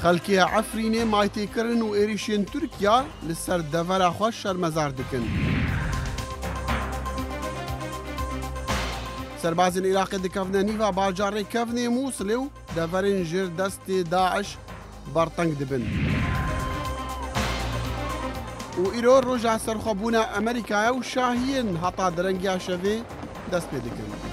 خلکی عفرینه مایتی کرن و ایریشین ترکیا لسر دور خوش شرمزار دکن. سربازین عراق دکفنه نیو باجار کفنه موصله و دورین جر دست داعش برطنگ دبن. و ایرو رجع سرخبونا امریکا و شاهین حتا درنگیا شوه دست بدکن.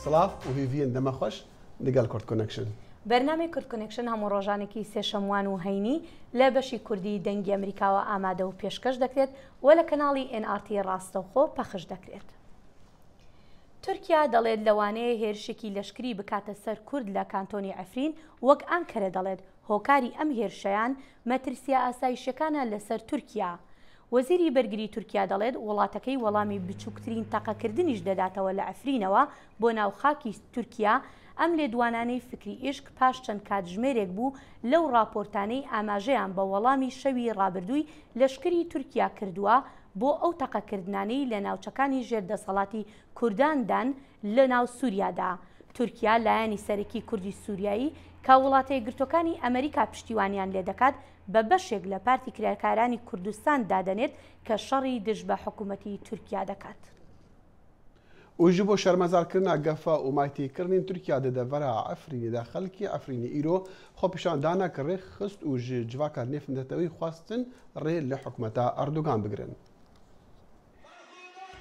سلاف و هیوین دم خوش دگل کرد کنکشن. برنامه کرد کنکشن هم روزانه سه شموان و هینی لبشی کردی دنگی امریکا و آماده و پیشکش دکرد ولی کانالی NRT راستو خو پخش دکرد. تورکیا دەڵێت لەوانەیە هێرشێکی لەشکری بکاتە سەر کورد لە کانتۆنی عەفرین وەک ئەنکەرە دەڵێت هۆکاری ئەم هێرشەیان مەترسیە ئاسایشەکانە لەسەر تورکیا. وەزیری بەرگری تورکیا دەڵێت وڵاتەکەی وەڵامی بچووکترین تەقەکردنیش دەداتەوە لە عەفرینەوە بۆ ناوخاکی تورکیا ئەم لێدوانانەی فکری ئیشک پاش چەند کاتژمێرێک بوو لەو راپۆرتانەی ئاماژەیان بە وەڵامی شەوی ڕابردووی لەشکری تورکیا کردووە بۆ ئەو تەقەکردنانەی لە ناوچەکانی ژێردەسەڵاتی کورداندان لە ناو سووریادا. تورکیا لایەنی سەرەکی کوردی سووریایی کە وڵاتە یەکگرتووەکانی ئەمریکا پشتیوانیان لێ دەکات بە بەشێک لە پارتی کرێکارانی کوردستان دادەنێت کە شەڕی دژ بە حکوومەتی تورکیا دەکات. وجی بۆ شەرمەزارکردنا گەفە و مایتیکردنین تورکیا دەدەڤەرە عەفرینیدا خەڵکی عەفرینی ئیرۆ خۆپیشاندانا کە ڕێ خست و جواکە نێفندەتەوەی خواستن ڕێ لە حکوومەتە ئەردوگان بگرن.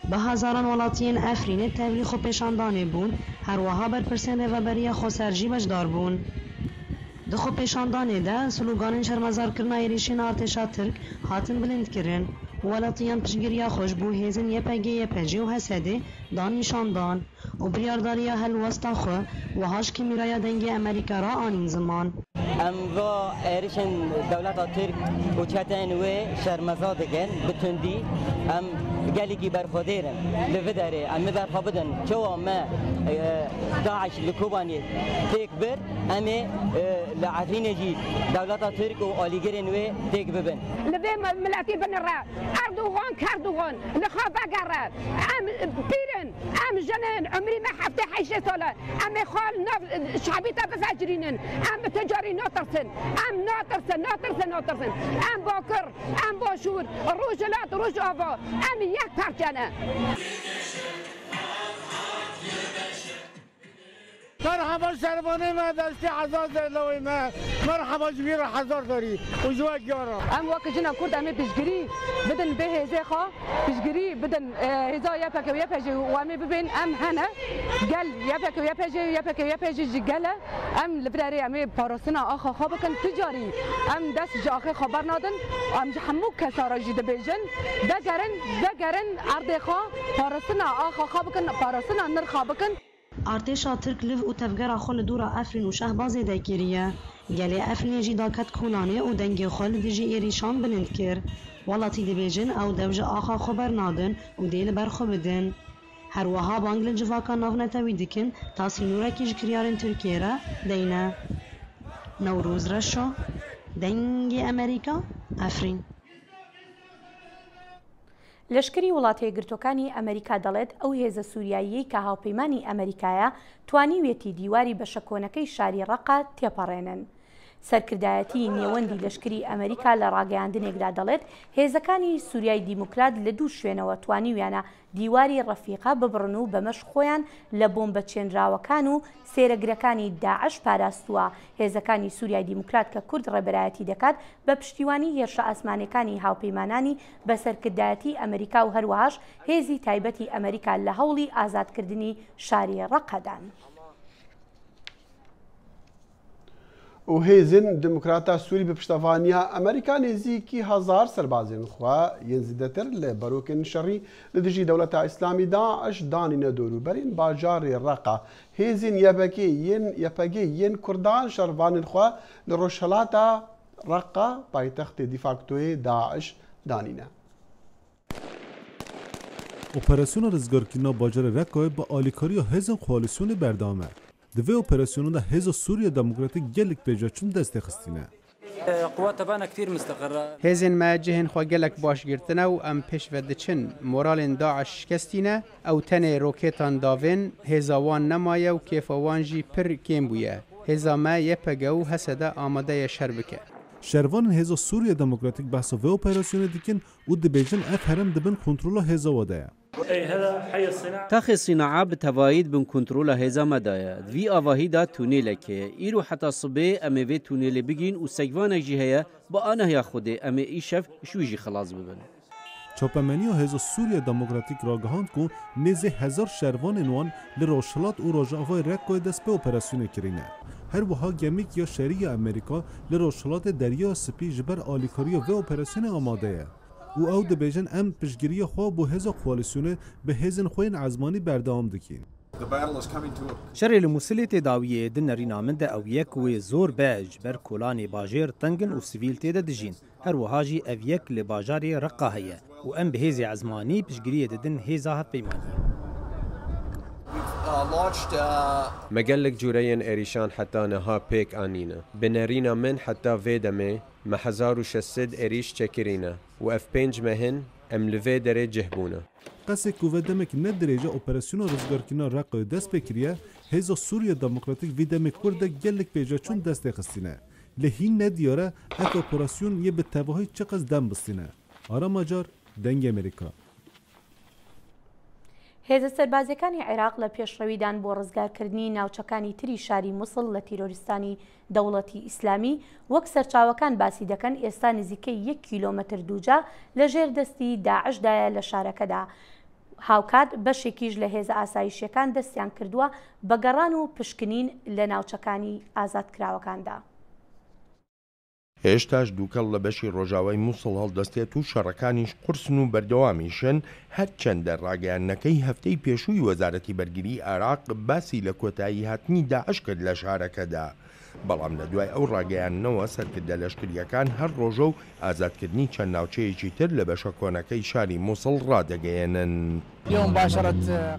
بە هەزاران وڵاتیان ئەفرینێ تەوی خۆپیشاندانێ بوون هەروەها بەرپرسیان رێڤەبەریە خۆسەرژی بەشدار بوون. Di xwepêşandanê de sloganên şermezarkirina êrişên artêşa Tirk hatin bilindkirin. Welatiyan piştgiriya xweş bû hêzên YPG, YPJ û Hesedê dan nîşandan û biryardariya helwesta xwe wiha ji kêmîraya dengê Amerîka ra anîn ziman. Em va êrişên dewleta Tirk û çeteyên wê şermeza dikin bi tundî em gelekî berxwedêrin li vê derê em ê berxwe bidin çawa me Daeş li Kobaniyê têk bir em ê li Efrînê jî dewleta Tirk û alîgerên wê têk bibin. Li vê miletî binire Erdogan Kerdogan li xwe vegere em pîrin em jinin umrî me heftê heşê sala em ê xwe nav şebî te bifecirînin em bi ticarî natirsin em natirsin em bakir em başûr roj lat roj ava em yek parçene. مرحبا شربانه ما داشتی حزار دلوی ما مرحبا جبیر حزار داری و جوا گیارا ام وقت جنا کرد امی پیشگیری بدن به هزه خا پیشگیری بدن هزا یا پک و یا پج و امی ببین ام هنه گل یا پک و یا پج گله ام لبراری امی پارسنا آخا خا بکن تجاری ام دست جاخه خبر نادن ام همو کسارا جیده بیجن دگرن ارد خا پارسنا آخا خا بکن پارسنا نر خا بکن. Artêşa Tirk liv û tevgera xwe li dûra Efrîn û Şehbazê de kiriye. Gelê Efrînê jî daket Kolanê û dengê xwe li dijî êrîşan bilind kir. Welatî dibêjin ew dev ji axa xwe bernadin û dê li ber xwe bidin. Herwiha bang li civaka navnetewî dikin ta sînûrekî ji kiryarên Tirkiyê re deyne. Newrûz Reşo, dengê Amerîka, Efrîn. لەشکری وڵاتە یەکگرتووەکانی ئەمریکا دەڵێت ئەو هێزە سووریاییەی کە هاوپەیمانی ئەمریکایە توانیوێتی دیواری بەشەکۆنەکەی شاری ڕەقا تێپەڕێنن. سەرکردایەتی نێوەندی لەشکری ئەمریکا لە ڕاگەیاندنێکدا دەڵێت هێزەکانی سووریای دیموکرات لە دوو شوێنەوە توانیویانە دیواری ڕەفیقا ببڕن و بەمەش خۆیان لە بۆمبەچێنراوەکان و سێرەگرەکانی داعش پاراستووە. هێزەکانی سووریای دیموکرات کە کورد ڕێبەرایەتی دەکات بە پشتیوانی هێرشە ئاسمانەکانی هاوپەیمانانی بە سەرکردایەتی ئەمریکا و هەروەهاش هێزی تایبەتی ئەمریکا لە هەوڵی ئازادکردنی شاری ڕەقەدان. و هێزن دموکراتا سووری بە پشتەوانیا ئەمریکا نێزیکی هەزار سەربازێن خوا یەن زیدەتر لە بەرۆکن شەڕی لە دژی دەوڵەتە ئیسلامی داعش دانینە دۆروبەرین باژارێ ڕەقا هێزین یەپەگێ یەن کوردان شەڕوانن خوا لە ڕۆژهەڵاتە ڕەقا پایتەختێ دیفاکتۆیê داعش دانینە. Operasyona rizgarkirina bajarê Reqqayê bi alîkariya hêzên koalîsyonê berdame. Di vê operasyonê de Hêza Sûriya Demokratîk gelek pêşveçûn destê xistîne. قواتبانە كثير مستقرة. هێزن ما جهن خۆ gelek başgirtina û em pêşve diçin moralên Daeş şikestîne ew tenê rokêtan davên hêza wan nemaye û kêfa wan jî pir kêm bûye. Hêza me yepege û hesede amade ye şer bike. Şervanên Hêza Sûriya Demokratîk behsa vê operasyonê dikin û dibêjin ev herem dibin kontrola hêza we de ye. تاخي الصناعة بتوايد بن كنترولا هيزا مدايا في آواهي دا تونيلك إيرو حتى صبي أمي في تونيل بجين وسجوانا جهيا بأنا هي خودي أمي إيشف شو يجي خلاص ببن چاپمنی هێزا Sûriya Demokratîk ragihand ku nêzê 1000 şervanên wan li Rojhilat û Rojavayê Rekkoyê dest pê operasyonê kirine. Her wiha gemîk ya şerî ya Amerîka li Rojhilatê Derya Spî ji ber alîkariya vê operasyonê amade ye. û ew dibêjin em piştgiriya xwe bu hêza koalîsyonê bi hêzên xwe yên ezmanî berdewam dikin. شرê li Musilê tê dawiyê di nêrîna min de ew yek wê zor be ji ber kolanê bajêr tengin û sivîl tê de dijîn. Her wiha jî ev yek li bajarê Reqqa heye û em bi hêzê ezmanî piştgiriyê didin hêza hevpeymanî. Me gelek cûreyên êrîşan heta niha pêk anîne. Bi nêrîna min heta vê demê me 1600 êrîş çekirîne û ev 5 mehin em li vê derê cih bûne. Qesek ku ve demek ne derece operasyona rizgarkirina Reqqayê dest pê kiriye, Hêza Sûriya Demokratîk vê demê Kurd de gelek pêşveçûn destê xistîne. Li hîn ne diyare ev operasyon yê bi tevahî çiqas dem bistîne. Ara Macar, dengê Amerîka. هێزە سەربازەکانی عێراق لە پێشڕەویدان بۆ ڕزگارکردنی ناوچەکانی تری شاری مووسڵ لە تیرۆریستانی دەوڵەتی ئیسلامی وەک سەرچاوەکان باسی دەکەن ئێستا نزیکەی 1 کیلۆمەتر دووجا لە ژێر دەستی داعشدایە لە شارەکەدا. هاوکات بەشێکیش لە هێزە ئاسایشیەکان دەستیان کردووە بە گەڕان و پشکنین لە ناوچەکانی ئازادکراوەکاندا. هێشتاش دووکەڵ لە بەشی ڕۆژاوای مووسڵ هەڵدەستێت و شەڕەکانیش قورسن و بەردەوامیشن هەرچەندە ڕاگەیاندنەکەی هەفتەی پێشووی وەزارەتی بەرگری عێراق باسی لە کۆتایی هاتنی داعش کرد لە شارەکەدا. بەڵام لە دوای ئەو ڕاگەیاندنەوە سەرکردە لەشکریەکان هەر ڕۆژە و ئازادکردنی چەند ناوچەیەکی تر لە بەشە کۆنەکەی شاری مووسڵ ڕادەگەیەنن.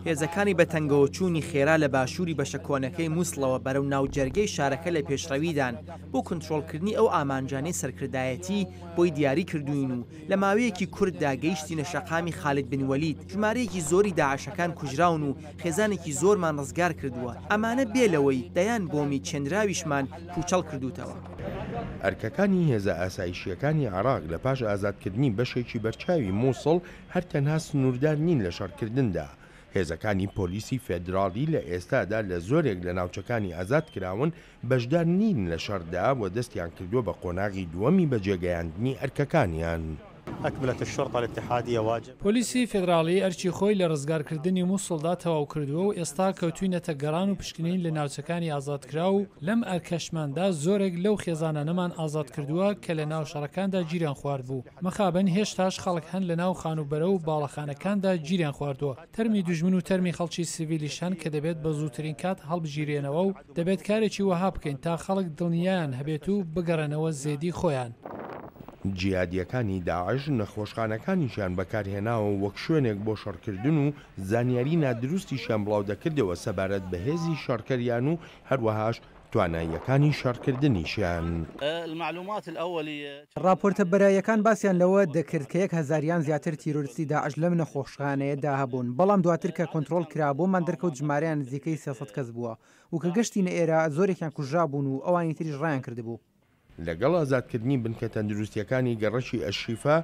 هێزەکانی بە تەنگەوە چوونی خێرا لە باشووری بەشە کۆنەکەی مووسڵەوە بەرەو ناوجەرگەی شارەکە لە پێشڕەویدان بۆ کنترۆلکردنی ئەو ئامانجانەی سەرکردایەتی بۆی دیاری کردوین و لە ماوەیەکی کورتدا گەیشتینە شەقامی خالید بن وەلید. ژمارەیەکی زۆری داعشەکان کوژراون و خێزانێکی زۆرمان ڕزگار کردووە. ئەمانە بێلەوەی دەیان بۆمی چەندراویشمان پوچەڵ کردوتەوە. ئەرکەکانی هێزە ئاسایشیەکانی عێراق لە پاش ئازادکردنی بەشێکی بەرچاوی مووسڵ هەر تەنها سنووردار نین لە شەڕکردندا. هێزەکانی پۆلیسی فێدراڵی لە ئێستادا لە زۆرێک لە ناوچەکانی ئازادکراون بەشدار نین لە شەڕدا و دەستیان کردووە بە قۆناغی دووەمی بەجێگەیاندنی ئەرکەکانیان. أكملت الشرطة الاتحادية واجب. پۆلیسی فێدراڵی ئەرچی خۆی لە ڕزگارکردنی مووسڵدا تەواو کردووە و ئێستا کەوتوینەتە گەڕان و پشکنین لە ناوچەکانی ئازادکرا و لەم ئەرکەشماندا زۆرێک لەو خێزانانەمان ئازاد کردووە کە لە ناو شەڕەکاندا گیریان خوارد بوو. مەخابن هێشتاش خەڵک هەن لە ناو خانوبەرە و باڵەخانەکاندا گیریان خواردووە. تەرمی دوژمن و تەرمی خەڵکی سیڤیلیشان کە دەبێت بە زووترین کات هەڵبژیرێنەوە و دەبێت کارێکی وەها بکەین تا خەڵک دڵنیایان هەبێت و بگەڕێنەوە زێدی خۆیان. جیادیەکانی داعش نەخۆشخانەکانیشیان بەکارهێناوە وەک شوێنێک بۆ شەڕکردن و زانیاری نادروستیشیان بڵاو دەکردەوە سەبارەت بە هێزی شەڕکەریان و هەروەهاش تواناییەکانی شەڕکردنیشیان. راپۆرتە بەرایەکان باسییان لەوە دەکرد کە 1000یان زیاتر تیرۆریستی داعش لەم نەخۆشخانەیەدا هەبوون، بەڵام دواتر کە کۆنتترۆل کرا بۆمان دەرکەوت ژمارەیان نزیکەی 300 کەس بووە و کە گەشتینە ئێرە زۆرێکیان کوژرا بوون و ئەوانی تریش ڕایان کردبوو. لەگەڵ ئازادکردنی بنکە تەندروستیەکانی گەڕەشی ئەشیفا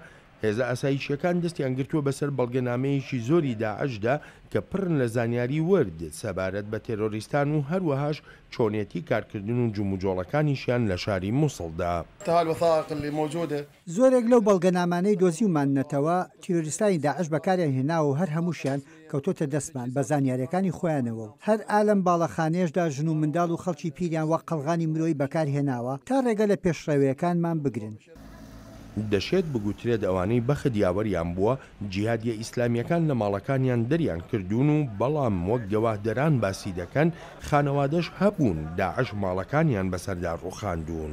هێزە ئاسایشیەکان دەستیان گرتووە بەسەر بەڵگەنامەیەکی زۆری داعشدا کە پڕن لە زانیاری وەرد سەبارەت بە تێرۆریستان و هەروەهاش چۆنێتی کارکردن و جوموجۆڵەکانیشیان لە شاری مووسڵدا. زۆرێک لەو بەڵگەنامانەی دۆزیومانەتەوە تیرۆریستانی داعش بەکاریان هێناوە و هەر هەمووشیان کەوتۆتە دەستمان بە زانیاریەکانی خۆیانەوە. هەر ئالەم باڵەخانێشدا ژن و منداڵ و خەڵکی پیریان وەک قەڵغانی مرۆی بەکارهێناوە تا ڕێگە لە پێشڕەویەکانمان بگرن. دەشێت بگوترێت ئەوانەی بەخت یاوەریان بووە جیهادیە ئیسلامیەکان لە ماڵەکانیان دەریان کردوون و بەڵام وەک گەواهدەران باسی دەکەن خانەوادەش هەبوون داعش ماڵەکانیان بەسەردا ڕووخاندوون.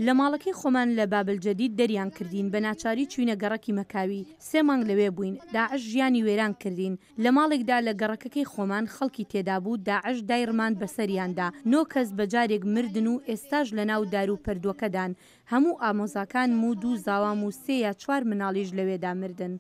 لە ماڵەکەی خۆمان لە بابلجەدید دەریان کردین بە ناچاری چوینە گەڕەکی مەکاوی 3 مانگ لەوێ بووین. داعش ژیانی وێران کردین. لە ماڵێکدا لە گەڕەکەکەی خۆمان خەڵکی تێدا بوو. داعش دایڕمان بەسەریاندا. 9 کەس بەجارێک مردن و ئێستاش لە ناو دار و پەردووەکەدان. هەموو ئامۆزاکان و 2 زاوام و 3 یا 4 مناڵیش لەوێدا مردن.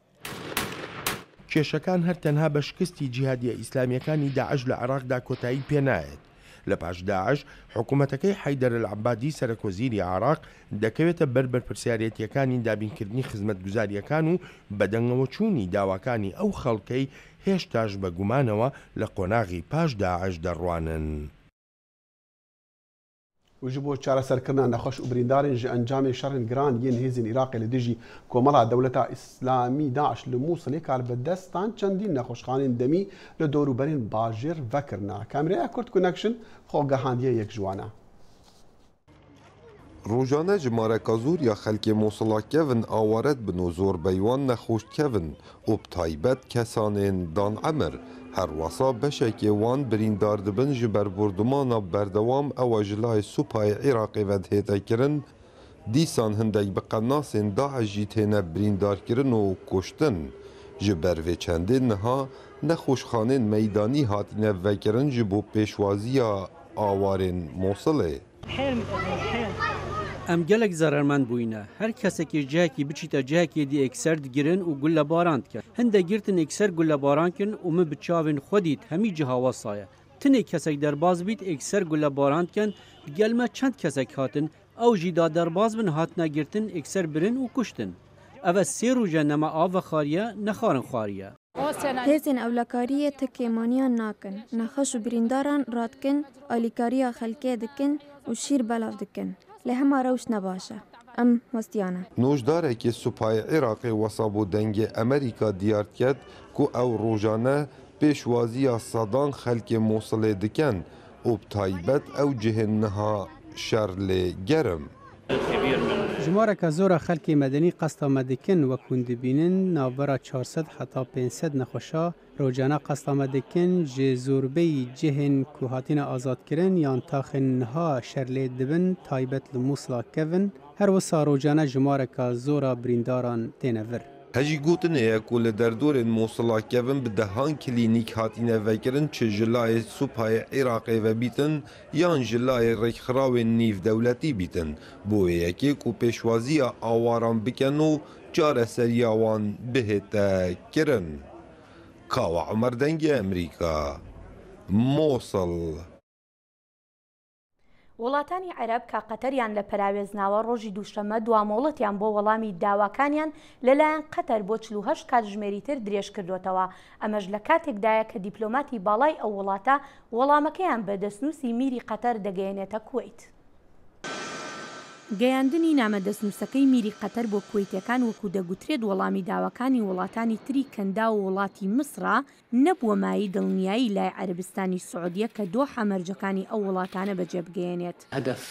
کێشەکان هەر تەنها بە شکستی جیهادیە ئیسلامیەکانی داعش لە عێراقدا کۆتایی پێنایەت. لە پاش داعش حکوومەتەکەی حەیدەر العەبادی سەرۆکوەزیری عێراق دەکەوێتە بەر بەرپرسیارەتیەکانی دابینکردنی خزمەتگوزاریەکان و بەدەنگەوە چوونی داواکانی ئەو خەڵکەی هێشتاش بە گومانەوە لە قۆناغی پاش داعش دەڕوانن. وجب بۆ چارەسەرکردنا نەخۆش و بریندارên ji encamê şerên giran yên hêzên Iraqê li dijî komela Dewleta İslamî Daeş li Mûsilê kar bi destan çendîn nexweşxanên demî li dewrûberên bajêr vekirina. Kameraya Kurd Connection xwegehandiye yek ji wan e. Rojane ji mareka zûriya xelkê Mosila kevin awaret bin û zorbeywan nexweş kevin û bi taybet kesanên Dan Emir her wasa beşekê wan birîndar dibin ji berbordumana berdewam ew ji layê Supayê Iraqê ve dihête kirin, dîsan hindek bi qenasên Daeş jî têne birîndarkirin û kuştin. Ji ber vê çendên niha nexweşxanên meydanî hatine vekirin ji bo pêşwaziya awarên Mosilê. Em gelek zararmend bûyne. Her kesekê cihekî biçîte cihekê dî ekser digirin û gullebaran dikin. Hinde girtin ekser gullebaran kirin û min bi çavên xwe dît hemî ciha wasa ye. Tinê kesek derbaz bît ekser gullebaran dikin, gelme çend kesek hatin, ew jî da derbaz bin hatine girtin ekser birin û kuştin. Ev e 3 roja nema av ve xariye nexarin xariye. Hêzên ewlekariyê tikêmaniyan nakin. Nexweş û birîndaran radikin, alîkariya xelkê dikin û şîr belav dikin. Lê hema rewş ne baş e. Em westiyan e. Nojdarekî Supayê Iraqê wesa bû dengê Amerîka diyar ket ku ew rojane pêşwaziya sedan xelkê Mosilê dikin û bi taybet ew cihên niha şer lê gerim. Jimareka zora xelkê medenî qesta me dikin wekû dibînin navbera 400 heta 500 nexweşa rojana qesta me dikin ji zorbeyî cihên ku hatine azadkirin yan taxên niha şer lê dibin taybet li Mûsila kevin her wisa rojana jimareka zora birîndaran têne vir. Hejî gotin heye ku li derdorên Mosila kevin bi dehan klînîk hatine vekirin çi ji layê Supayê Iraqê ve bîtin yan ji layê rêkxirawên nîv dewletî bîtin. Bo yekê ku pêşwaziya awaran bikin û çareseriya wan bihête kirin. Kawa Emer dengê Amerîka, Mosil. وڵاتانی عەرەب کە قەتەریان لە پەراوێزناوە ڕۆژی دووشەمە دوامۆڵەتیان بۆ وەڵامی داواکانیان لەلایەن قەتەر بۆ 48 کاتژمێری تر درێژ کردوتەوە. ئەمەش لە کاتێکدایە کە دیپلۆماتی باڵای ئەو وڵاتە وەڵامەکەیان بە دەستنووسی میری قەتەر دەگەیەنێتە کوێیت. گەیاندنی نامەدەستنووسەکەی میری قەتەر بۆ کوێیتەکان وەکو دەگوترێت وەڵامی داواکانی وڵاتانی تری کەندا و وڵاتی مسرا نەبووە مای دڵنیایی لای عەربستانی سعودیە کە دۆحە مەرجەکانی ئەو وڵاتانە بەجێبگەیەنێت. هدف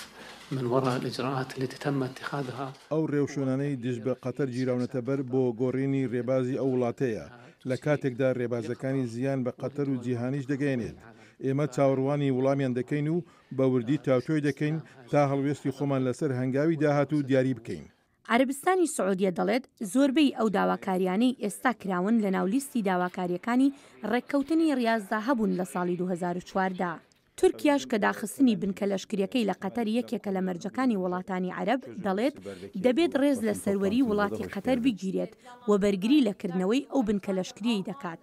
من وراء الإجراءات التي تم اتخاذها ئەو ڕێوشونانەی دژ بە قەتەر گیراونەتە بەر بۆ گۆڕینی ڕێبازی ئەو وڵاتەیە لە کاتێکدا ڕێبازەکانی زیان بە قەتەر و جیهانیش دەگەێنێت. ئێمە چاوەڕوانی وەڵامیان دەکەین و بە وردی تاوتۆی دەکەین تا هەڵوێستی خۆمان لەسەر هەنگاوی داهاتوو دیاری بکەین. عەربستانی سعودیە دەڵێت زۆربەی ئەو داواکاریانەی ئێستا کراون لە ناولیستی داواکاریەکانی ڕێککەوتنی ڕاستدا هەبوون لە ساڵی 2014. تورکیاش کە داخستنی بنکە لەشکریەکەی لە قەتەر یەکێکە لە مەرجەکانی وڵاتانی عەرب دەڵێت دەبێت ڕێز لە سەروەری وڵاتی قەتەر بگیرێت و بەرگری لەکردنەوەی ئەو بنکە لەشکریەی دەکات.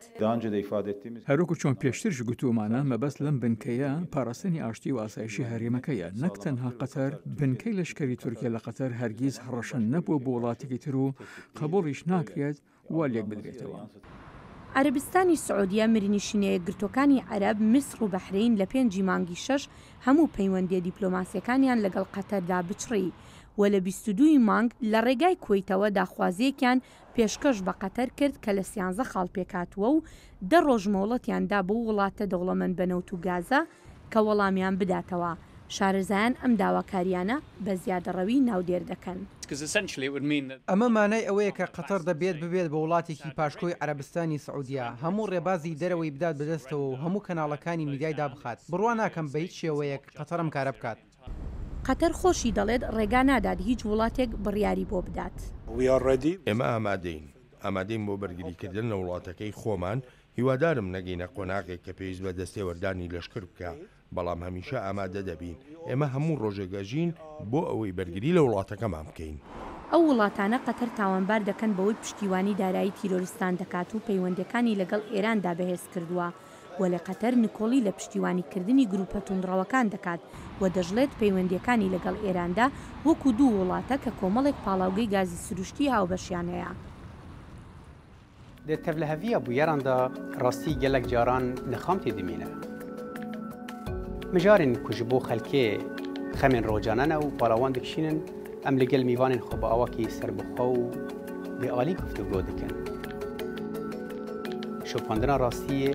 هەروکو چۆن پێشترش گوتومانە مەبەست لەم بنکەیە پاراستنی ئاشتی و ئاسایشی هەرێمەکەیە نەک تەنها قەتەر بنکەی لەشکری تورکیا لە قەتەر هەرگیز هەڕەشە نەبووە بۆ وڵاتێکی تر و قبوڵیش ناکرێت وا لێک بدرێتەوە. عەربستانی سعودیە مرنیشینەیە گرتوەکانی عەرب میسر و بەحرین لە 5 مانگی 6 هەموو پەیوەندیە دیپلۆماسیەکانیان لەگەڵ قەتەردا بچڕی و لە 22 مانگ لە ڕێگای کوێیتەوە داخوازیەکیان پێشکەش بە قەتەر کرد کە لە 13 خاڵ پێکاتووە و 10 ڕۆژ مۆڵەتیاندا بۆ وڵاتە دەوڵەمەند بە نەوت و گازە کە وەڵامیان بداتەوە. شارەزایان ئەم داواکاریانە بە زیادەڕەوی ناودێر دەکەن. ئەمە مانای ئەوەیە کە قەتەر دەبێت ببێت بە وڵاتێکی پاشکۆی عەربستانی سعودیا هەموو ڕێبازی دەرەوەی بدات بەدەستەوە و هەموو کەناڵەکانی میدیای دابخات. بڕوا ناکەم بە هیچ شێوەیەک قەتەرم کارە بکات. قەتەر خۆشی دەڵێت ڕێگا نادات هیچ وڵاتێک بڕیاری بۆ بدات. ئێمە ئامادەین بۆ بەرگریکردن لە وڵاتەکەی خۆمان. هیوادارم نەگەینە قۆناغێک کە پێویست بە دەستێوەردانی لەشکر بکە، بەڵام هەمیشە ئامادە دەبین. ئێمە هەموو ڕۆژێگەژین بۆ ئەوەی بەرگری لە وڵاتەکەمان بکەین. ئەو وڵاتانە قەتەر تاوانبار دەکەن بەوەی پشتیوانی دارایی تیرۆریستان دەکات و پەیوەندەکانی لەگەڵ ئێراندا بەهێز کردووە. وە لە قەتەر نکۆڵی لە پشتیوانیکردنی گروپە توندڕەوەکان دەکات و دەژڵێت پەیوەندیەکانی لەگەڵ ئێراندا وەکو دوو وڵاتە کە کۆمەڵێک پاڵاوگەی گازی سروشتی هاوبەشیان هەیە. د تەڤلەهەڤیە بوویەراندا ڕاستی gelek caran nixam tê dimîne. Mijarên ku ji bo xelkê xemên rocanan û balawan dikişînin em li gel mîvanên xwe bi awakî serbixwe û bêalî guftûgo dikin. Şopandina rastiyê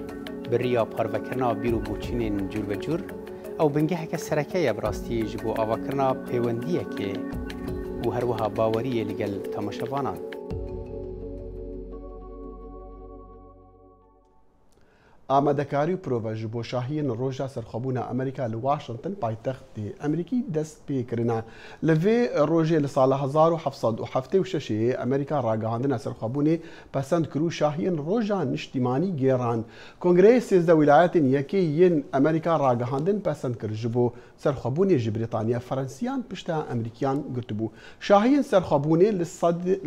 bi riya parvekirina bîr û boçînên cûr ew bingeheke sereke ye bi rastiyê ji bo avakirina pêwendiyekê û her wiha baweriyê li gel tamaşevanan. ئامادەکاری و پرۆڤژ بۆ شاهین ڕۆژە سەرخەبوونە ئەمریکا لە واشنگتن پایتەختی ئەمریکی دەست پێکردنا لەوێ ڕۆژێ لە ساڵە 1976 ئەمریکا ڕاگەهاندنە سەرخەبوونێ پەسەند کرد و شاهین ڕۆژان نیشتیمانی گێڕان. کۆنگرەی 13 ویلایەتین یەکەی یەن ئەمریکا ڕاگەهاندن پەسەند کرد ji بۆ سەرخەبوونێژی بریتانیا فەرەنسیان پشتە ئەمریکیان گرتبوو. شاهین سەرخەبوونێ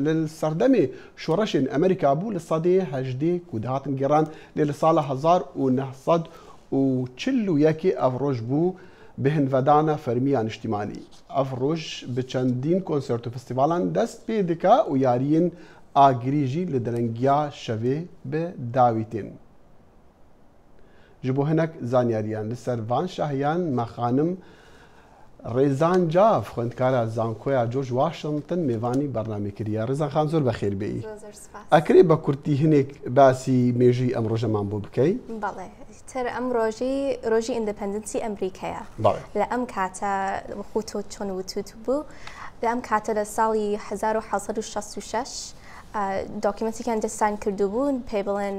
لە سەردەمێ شۆڕەشên ئەمریکا بوو لە سەدەی هەژدێ و داهاتن گێڕان لێ لە ساڵە 1940 ئەڤ ڕۆژ بوو بهنڤدانە فەرمیە نیشتیمانی. ئەڤ ڕۆژ بە چەندین کۆنسرت و فستیڤالان دەست پێ دکا و یاریین ئاگریژی لە دەرەنگیا شەوێ بە داویتێن. ji bo hinek zanyariyan li ser van şahiyan mexanim Rêzan Cav xwendkara zankoya George Washington mêvanî bernamê kiriye. Rêzan xan zor bexêr bêyî. Ekirê bi kurtî hinek basî mêjî em rojeman bû bikey? Belê. Ter em rojî independensî Emerîkaya. Li em kata xwe to çon witû bû. Li em kata li salî 1766 dokumentekîan destan kirdibûn pê bilin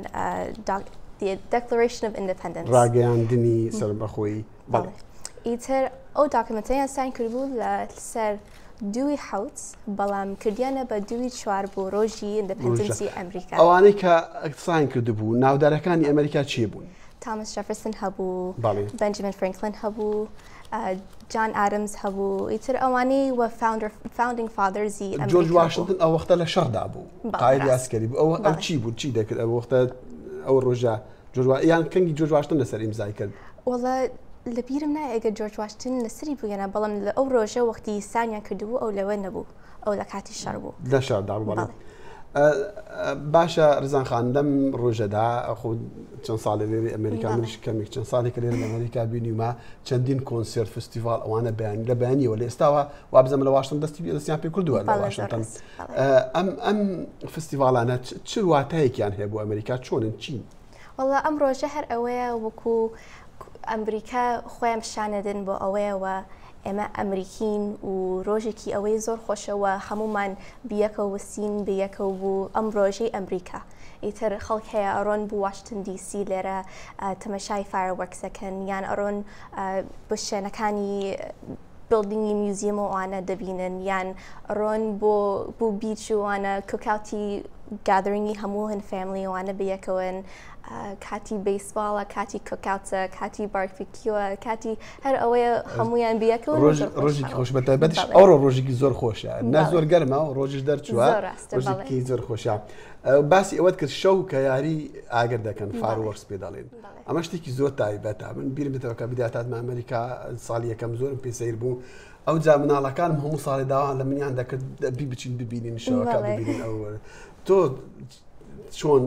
the Declaration of Independence. ڕاگەیاندنی سەربەخۆیی. ئیتر ئەو داکمنتەیان ساین کردبوو لەسەر دووی حوت بەڵام کردیانە بە دووی چوار بۆ ڕۆژی ئیندپەندەنسی ئەمریکا. ئەوانەی کە ساین کردبوو ناودارەکانی ئەمریکا چیە بوون؟ تامس جەفرسن هەبوو، بنجامین فرانکلین هەبوو، جان ئادەمز هەبوو، ئیتر ئەوانەی وە فاوندینگ فادرزی ئەمریکا. جۆرج واشنگتن ئەو وەختە لە شەڕدا بوو، قایدی ئاسکەری بوو. ئەو چی بوو؟ چی دەکرد ئەو وەختە ئەو ڕۆژە یان کەنگی جۆرج واشنگتن لەسەر ئیمزای کرد؟ وەڵا لە بیرم نایە ئەگەر جۆرج واشنگتن لەسەری بوویانە بەڵام لە ئەو ڕۆژە وەختی سانیان کردبوو ئەو لەوە نەبوو، ئەو لە کاتی شەڕ بوو. لە شەڕدا بوو. باشە ڕزان خان لەم ڕۆژەدا خۆ چەند ساڵی لێرە ئەمریکا منیش کەمێک چەند ساڵێکە لێرە لە ئەمریکا بینیمە چەندین کۆنسرت فستیڤال ئەوانە بەیانی لە بەیانیەوە لە ئێستاوە وا بزەم لە واشنگتن دەستیان پێ کردووە لە واشنگتن. ئەم فستیڤالانە چ واتایەکیان هەیە بۆ ئەمریکا چۆنن چین؟ وەڵا ئەم ڕۆژە هەر ئەوەیە وەکو ئەمریکا خۆیان پیشانەدن بۆ ئەوەیەوە ئێمە ئەمریکین و ڕۆژێکی ئەوەی زۆر خۆشەوە هەمومان بیەکەوە وسین بیەکەو بوو ئەم ڕۆژەی ئەمریکا. ئیتر خەڵک هەیە ئەڕۆن بوو واشنگتن دیسی لێرە تەمەشای فایروەرکسەکەن یان ئەڕۆن بە شوێنەکانی بڵدینگی میوزیەم و ئەوانە دەبینن یان ڕۆن بۆ بیچ وانە کۆکاوتی گادرینگی هەموو هەن فامیلی ئەوانە بەیەکەوەن کاتی بیسباڵە کاتی کۆکاوتە کاتی بارفیکیوە کاتی هەر ئەوەیە هەمویان بەیەکەوە ڕۆژێکی خۆش بەتایبەتیش ئەوڕۆ ڕۆژێکی زۆر خۆشە نە زۆر گەرمە و ڕۆژش دەرچووە ڕۆژێکی زۆر خۆشە. باسی ئەوەت کرد شەو کە یاری ئاگر دەکەن فاروەرس پێ دەڵێن ئەمە شتێکی زۆر تایبەتە. من بیرم بێتەوە کە بداتاتمە ئەمریکا ساڵی یەکەم زۆرم پێ سەیر بوو ئەو جا مناڵەکانم هەموو ساڵی داوان لە منیان دەکرد بی بچین ببینین شەوەکە ببینین ئەو تۆ چۆن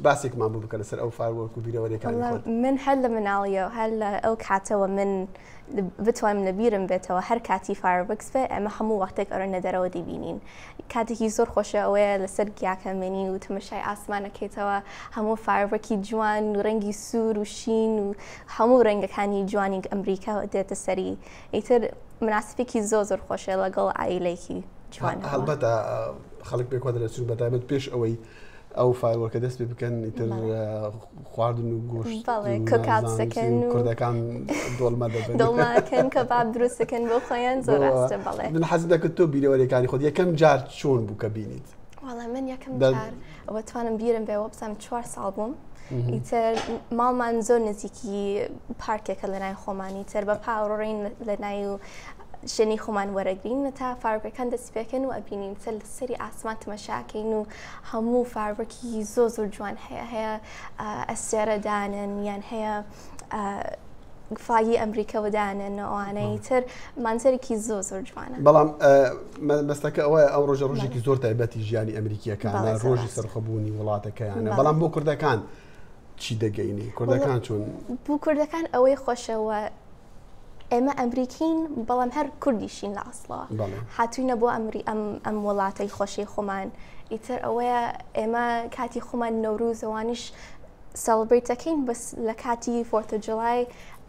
باسێکمان بوو بکە لەسەر ئەو فاروەرک و بیرەوەریەکانی خۆت؟ من هەر لە مناڵیەوە هەر لە ئەو کاتەوە من بتوانم لەبیرم بێتەوە هەر کاتی فایروەرکس بێ ئەمە هەموو وەختێک ئەڕۆنە دەرەوە دەبینین. کاتێکی زۆر خۆشە ئەوەیە لەسەر گیاکەمێنی و تەمەشای ئاسمانەکەیتەوە هەموو فایروەرکی جوان و ڕەنگی سوور و شین و هەموو ڕەنگەکانی جوانی ئەمریکا دێتە سەری. ئیتر مناسبێکی زۆر خۆشە لەگەڵ عائیلەیەکی جوان. هەڵبەتە خەڵک پێک وادە لەچوون بەتایبەت پێش ئەوەی ئەو فایوەکە دەست پێ بکەن ئیتر خواردن و گۆشت کۆکات دەکەن و کوردەکان دۆڵمە دەبن دڵماکەن کە باب دروست دەکەن بۆ خۆیان زۆر ڕاستە بەڵێ من حەز دەکرد تۆ بیرەوەریەکانی خۆت یەکەم جار چۆن بوو کە بینیت وەڵام من یەکەم جار ئەوە توانم بیرم بێەوە بزانم 4 ساڵ بووم ئیتر ماڵمان زۆر نزیکی پارکێکە لە نای خۆمانی تر بە پاوڕۆڕین لە نای و شوێنی خۆمان وەرەگرین تا فاربەکان دەست پێکەن و ئەبینین سەر لە سەری ئاسمان تەماشاکەین و هەموو فاربەکی زۆر جوان هەیە ئەستێرەدانن یان هەیە فاگی ئەمریکەوە دانن ئەوانەی تر مانزەرێکی زۆر جوانە بەڵام بەستەکە ئەوەیە ئەو ڕۆژە ڕۆژێکی زۆر تایبەتی ژیانی ئەمریکیەکانە ڕۆژی سەرخەبوونی وڵاتەکەیانە بەڵام بۆ کوردەکان چی دەگەینی کوردەکان چۆن بوو کوردەکان ئەوەی خۆشەوە ئێمە ئەمریکین بەڵام هەر کوردیشین لە ئەسڵەوە هاتووینە بۆ ئەم وڵاتەی خۆشی خۆمان ئیتر ئەوەیە ئێمە کاتی خۆمان نەوروزەوانیش سەڵبریت دەکەین بەس لە کاتی 4 جوڵای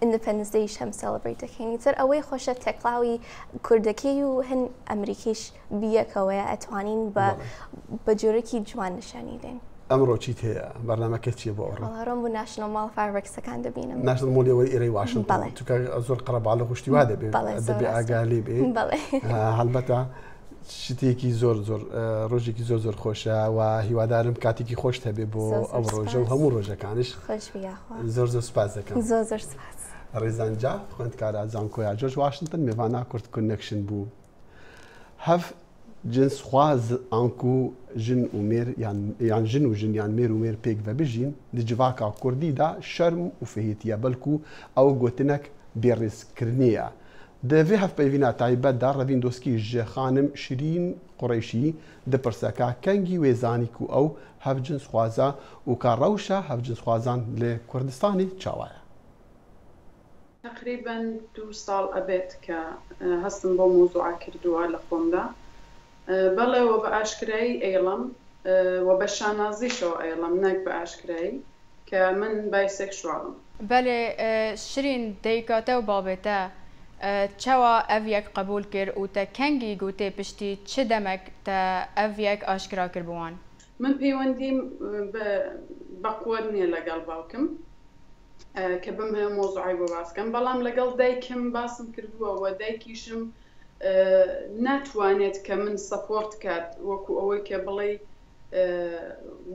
Independence Dayش هەم سەڵبریت دەکەین ئیتر ئەوەی خۆشە تێکڵاوی کوردەکەی و هەن ئەمریکیش بیەکەوەیە ئەتوانین بە جۆرەکی جوان نیشانی دێن ئەمڕۆ چیت هەیە بەرنامەکە چیە بۆ ڕۆم بۆ ناشنۆ ماڵ فارڤەکسەکان دەبینم ناشنۆ مۆڵەوەی ئێرەی واشنگتن چونکە زۆر قەرەباڵ لە خوشتی وا دەبێت دەبێ ئاگالێ بێ هەڵبەتە شتێکی زۆر ڕۆژێکی زۆر خۆشە و هیوادارم کاتێکی خۆش هەبێ بۆ ئەو ڕۆژە و هەموو ڕۆژەکانش زۆر سوپاس دەکەم زۆر سوپاس ڕێزانجا خوێندکارە زانکۆیا جۆرج واشنگتن میێوانە کورد کۆنێکشن بوو هەف جنس خواز ئانکو ژن و مێر یان ژن و ژن یان مێر و مێر پێک بە بژین دجڤاکا کوردیدا شەرم و فەهێتیە بەلکو ئەو گوتنەک بێڕێزکردنیە دەvê hevpeyvîna taybet da revîn doskî ji xanim Şîrîn Qureşî dipirseka kengî wêzanî ku ew hevcins xwaza û ka rewşa hevcinsxwazan li Kurdistanê çawa ye. تقريبا 2 ساڵ ئەبێت کە هەستم بۆ مووزوعا کردووە لە خۆمدا بەڵێ و بە ئاشکرایی ئێڵم و بە شانازیشەوە ئێڵم نەک بە ئاشکرایی کە من بایسێکشواڵم بەێ شرین دەیکاتە و بابێتە چاوا ئەڤ یەک قبول کرد و تە کەنگی گوتێ پشتی چ دەمەک تە ئەڤ یەک ئاشکرا کردبووان من پەیوەندیم بەقوت نییە لەگەڵ باوکم کە بم هەیە مۆزوعی بۆ باسکەم بەڵام لەگەڵ دایکم باسم کردووەوە دایکیشم ناتوانێت کە من سەپۆرت کات وەکو ئەوەی کە بڵێ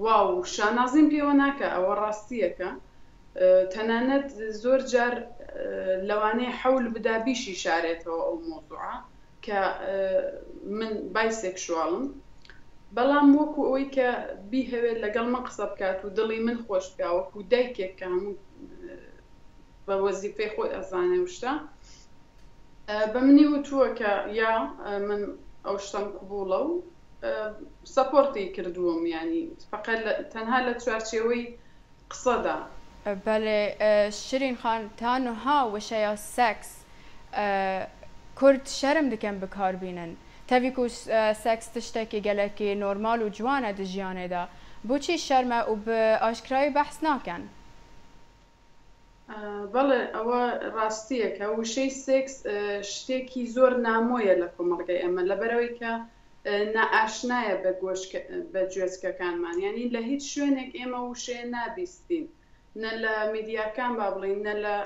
واو شانازیم پێوە ناکە ئەوە ڕاستیەکە تەنانەت زۆر جار لەوانەیە حەول بدابیشی شارێتەوە ئەو مۆزوعە کە من بایسێکشواڵم بەڵام وەکو ئەوەی کە بیهەوێت لەگەڵ من قسە بکات و دڵی من خۆش بکە وەکو دایکێک کە هەموو بە وەزیفەی خۆی ئەزانێ شتە بە منی وتووە کە یا من ئەو شتم قبوڵە و سەپۆرتی کردووەم ینی فقط تەنها لە چوارچێوەی قسەدا بەێ شرین خان تانها وشەیە سەکس کورد شەرم دکەم بکاربینن تەوی و سەکس تشتێکی گەلێکی نۆرمال و جوانە دژیانێدا بۆچی شەرمە و بە ئاشکرایی بەحس ناکەن بەڵێ ئەوە ڕاستیەکە وشەی سێکس شتێکی زۆر نامۆیە لە کۆمەڵگەی ئەمە لەبەرەوەی کە نائاشنایە بە گوێچکەکانمان ینی لە هیچ شوێنێک ئێمە وشەیە نابیستین نە لە میدیاکان با بڵین نە لە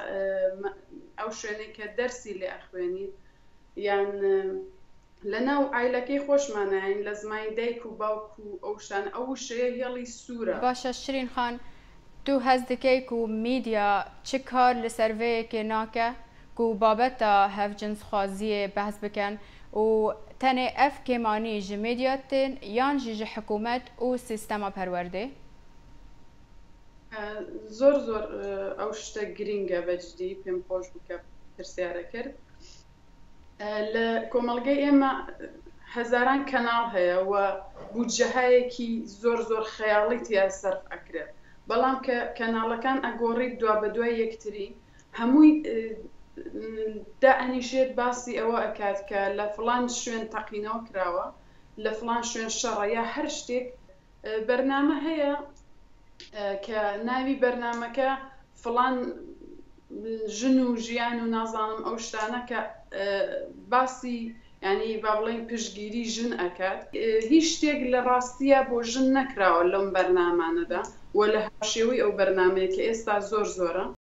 ئەو شوێنێک کە دەرسی لێ ئەخوێنیت یان لەناو ئایلەکەی خۆشمانایین لە زمانی دایک و باوک و ئەو شان ئەو وشەیە هێڵی سوورە باشە شرین خان تو هەز دکەیت و میدیا چ کار لە سەرڤەیەکێ ناکە و بابەتە هەفجنسخوازیە بەحث بکەن و تەنێ ئەف کێمانی ژ میدیاتێن یان ژ حکوومەت و سیستەما پەروەردێ زۆر ئەو شتە گرینگە بەجددی پێم خۆش بکە پرسیارە کرد لە کۆمەڵگەی ئێمە هەزاران کەناڵ هەیە و بودجەهایەکی زۆر خەیاڵی تیا سەرف ئەکرێت بەڵام کە کەناڵەکان ئەگۆڕیت دوا بە دوای یەکتری هەمووی دائەنیشێت باسی ئەوە ئەکات کە لە فڵان شوێن تەقینەوە کراوە لە فڵان شوێن شەڕە یا هەر شتێک بەرنامە هەیە کە ناوی بەرنامەکە فڵان ژن و ژیان و نازانم ئەو شتانە کە باسی ینی با بڵێن پشتگیری ژن ئەکات هیچ شتێک لە ڕاستیە بۆ ژن نەکراوە لەم بەرنامانەدا و لە هاوشێوەی ئەو بەرنامەیە کە ئێستا زۆر زۆرە